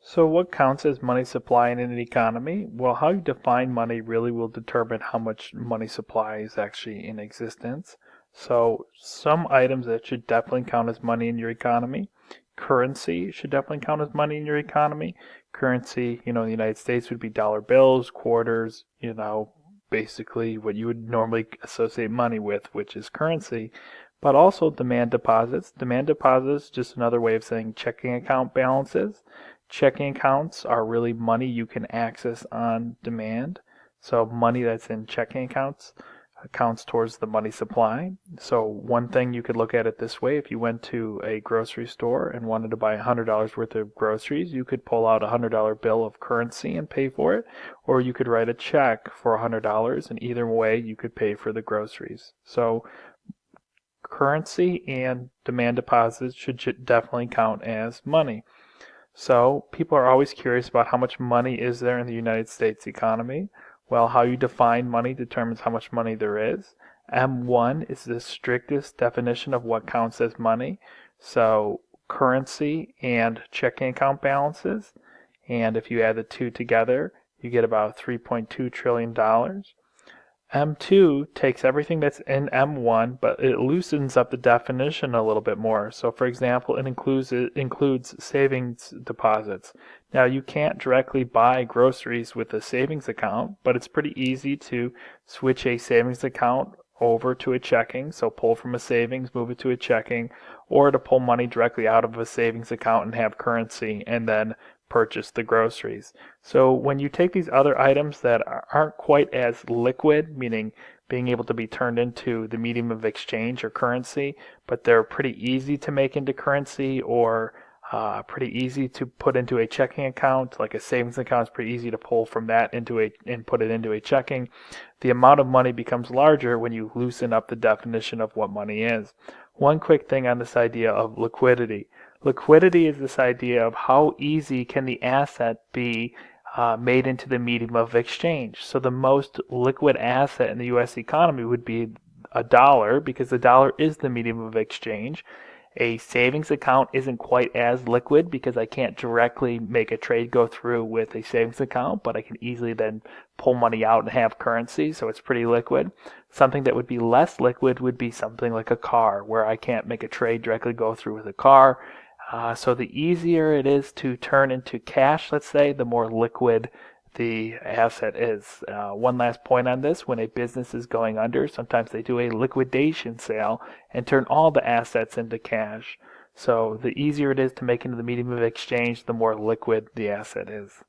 So what counts as money supply in an economy? Well, how you define money really will determine how much money supply is actually in existence. So some items that should definitely count as money in your economy. Currency should definitely count as money in your economy. Currency, in the United States would be dollar bills, quarters, basically what you would normally associate money with, which is currency. But also demand deposits. Demand deposits, just another way of saying checking account balances. Checking accounts are really money you can access on demand. So money that's in checking accounts counts towards the money supply. So one thing you could look at it this way: if you went to a grocery store and wanted to buy $100 worth of groceries, you could pull out a $100 bill of currency and pay for it, or you could write a check for $100, and either way you could pay for the groceries. So currency and demand deposits should definitely count as money. So people are always curious about how much money is there in the United States economy. Well, how you define money determines how much money there is. M1 is the strictest definition of what counts as money. So currency and checking account balances. And if you add the two together, you get about $3.2 trillion. M2 takes everything that's in M1, but it loosens up the definition a little bit more. So for example, it includes savings deposits. Now you can't directly buy groceries with a savings account, but it's pretty easy to switch a savings account over to a checking. So pull from a savings, move it to a checking, or to pull money directly out of a savings account and have currency and then purchase the groceries. So when you take these other items that aren't quite as liquid, meaning being able to be turned into the medium of exchange or currency, but they're pretty easy to make into currency or pretty easy to put into a checking account, like a savings account is pretty easy to pull from that and put it into a checking. The amount of money becomes larger when you loosen up the definition of what money is. One quick thing on this idea of liquidity. Liquidity is this idea of how easy can the asset be made into the medium of exchange. So the most liquid asset in the U.S. economy would be a dollar, because the dollar is the medium of exchange. A savings account isn't quite as liquid because I can't directly make a trade go through with a savings account, but I can easily then pull money out and have currency, so it's pretty liquid. Something that would be less liquid would be something like a car, where I can't make a trade directly go through with a car. So the easier it is to turn into cash, let's say, the more liquid the asset is. One last point on this: when a business is going under, sometimes they do a liquidation sale and turn all the assets into cash. So the easier it is to make into the medium of exchange, the more liquid the asset is.